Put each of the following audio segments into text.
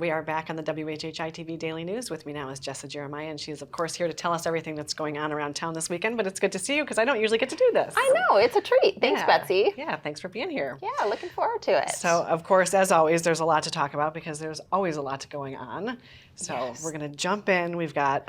we are back on the WHHI-TV Daily News. With me now is Jessa Jeremiah, and she's, of course, here to tell us everything that's going on around town this weekend, but it's good to see you because I don't usually get to do this. I know, it's a treat. Thanks, Betsy. Yeah, thanks for being here. Yeah, looking forward to it. So, of course, as always, there's a lot to talk about because there's always a lot going on. So we're going to jump in. We've got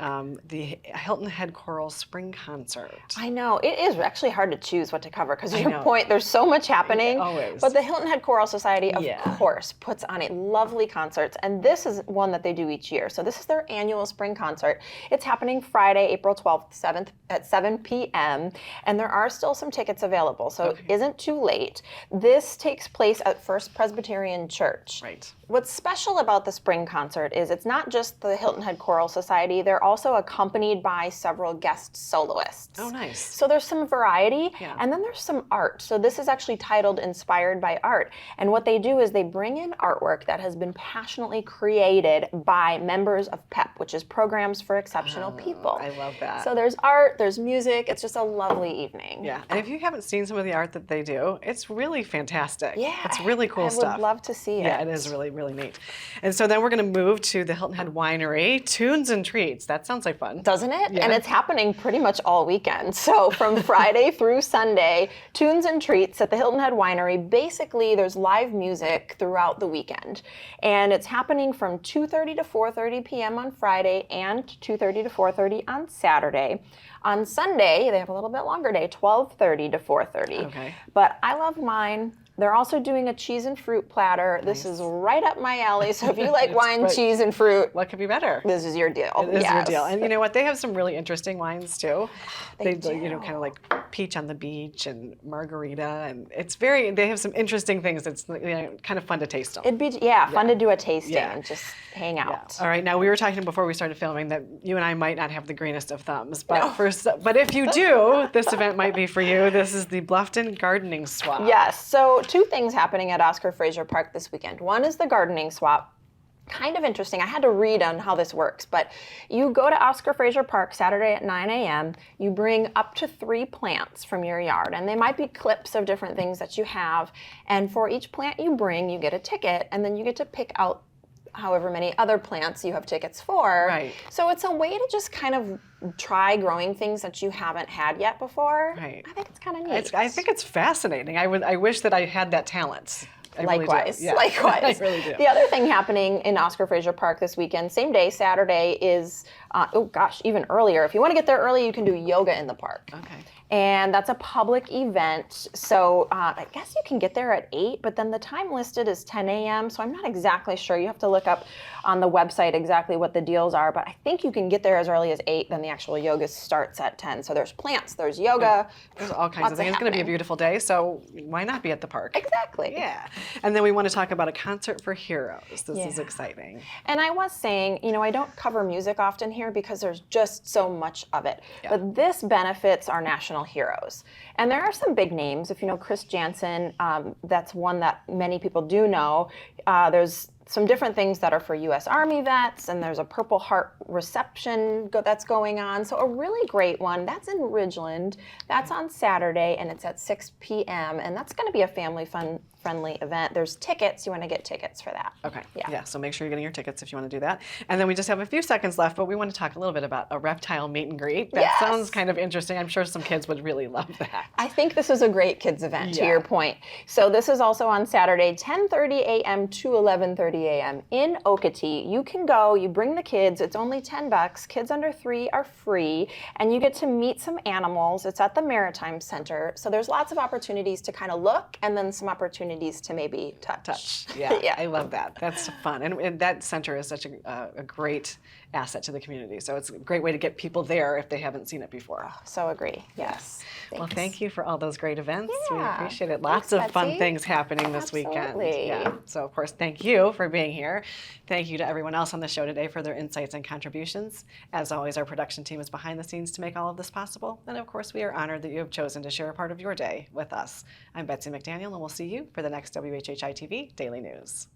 the Hilton Head Choral Spring Concert. I know. It is actually hard to choose what to cover because, to your point, there's so much happening. Always. But the Hilton Head Choral Society, of course, puts on a lovely concerts. And this is one that they do each year. So this is their annual spring concert. It's happening Friday, April 12th, 7th at 7 p.m. And there are still some tickets available. So it isn't too late. This takes place at First Presbyterian Church. Right. What's special about the spring concert is it's not just the Hilton Head Choral Society, they're also accompanied by several guest soloists. Oh, nice. So there's some variety, and then there's some art. So this is actually titled Inspired by Art. And what they do is they bring in artwork that has been passionately created by members of PEP, which is Programs for Exceptional People. I love that. So there's art, there's music, it's just a lovely evening. Yeah, and if you haven't seen some of the art that they do, it's really fantastic. Yeah. It's really cool stuff. I would love to see it. Yeah, it is really, really neat. And so then we're going to move to the Hilton Head Winery, Tunes and Treats. That sounds like fun. Doesn't it? Yeah. And it's happening pretty much all weekend. So from Friday through Sunday, Tunes and Treats at the Hilton Head Winery. Basically, there's live music throughout the weekend. And it's happening from 2:30 to 4:30 p.m. on Friday and 2:30 to 4:30 on Saturday. On Sunday, they have a little bit longer day, 12:30 to 4:30. Okay. But I love mine. They're also doing a cheese and fruit platter. Nice. This is right up my alley. So if you like wine, cheese, and fruit, what could be better? This is your deal. It is your deal. And you know what? They have some really interesting wines too. They do. You know, kind of like peach on the beach and margarita, and it's very. They have some interesting things. It's kind of fun to taste them. It'd be fun to do a tasting and just hang out. Yeah. All right. Now we were talking before we started filming that you and I might not have the greenest of thumbs, but but if you do, this event might be for you. This is the Bluffton Gardening Swap. Yes. So two things happening at Oscar Fraser Park this weekend. One is the gardening swap. Kind of interesting. I had to read on how this works, but you go to Oscar Fraser Park Saturday at 9 a.m. You bring up to 3 plants from your yard, and they might be clips of different things that you have. And for each plant you bring, you get a ticket, and then you get to pick out however many other plants you have tickets for. Right. So it's a way to just kind of try growing things that you haven't had yet before. Right. I think it's kind of neat. I think it's fascinating. I wish that I had that talent. Likewise. Really Likewise. I really do. The other thing happening in Oscar Fraser Park this weekend, same day, Saturday, is, even earlier. If you want to get there early, you can do yoga in the park. Okay. And that's a public event. So I guess you can get there at 8, but then the time listed is 10 a.m. So I'm not exactly sure. You have to look up on the website exactly what the deals are, but I think you can get there as early as 8, then the actual yoga starts at 10. So there's plants, there's yoga. There's all kinds of things. It's going to be a beautiful day, so why not be at the park? Exactly. Yeah. And then we want to talk about a concert for heroes. This is exciting. And I was saying, I don't cover music often here because there's just so much of it. Yeah. But this benefits our national heroes. And there are some big names. If you know Chris Jansen, that's one that many people do know. There's some different things that are for U.S. Army vets, and there's a Purple Heart reception that's going on. So a really great one. That's in Ridgeland. That's on Saturday, and it's at 6 p.m., and that's going to be a family-friendly event. There's tickets. You want to get tickets for that. Okay. Yeah, so make sure you're getting your tickets if you want to do that. And then we just have a few seconds left, but we want to talk a little bit about a Reptile meet and greet. That sounds kind of interesting. I'm sure some kids would really love that. I think this is a great kids event, to your point. So this is also on Saturday, 10:30 a.m. to 11:30 a.m. in Okatee. You can go, you bring the kids, it's only $10. Kids under 3 are free, and you get to meet some animals. It's at the Maritime Center. So there's lots of opportunities to kind of look, and then some opportunities to maybe touch. Yeah, I love that. That's fun. And that center is such a great asset to the community. So it's a great way to get people there if they haven't seen it before. Oh, so agree. Yes. Well, thank you for all those great events. Yeah. We appreciate it. Lots of fun things happening this weekend. Yeah. So, of course, thank you for being here. Thank you to everyone else on the show today for their insights and contributions. As always, our production team is behind the scenes to make all of this possible. And, of course, we are honored that you have chosen to share a part of your day with us. I'm Betsy McDaniel, and we'll see you for the next WHHI-TV Daily News.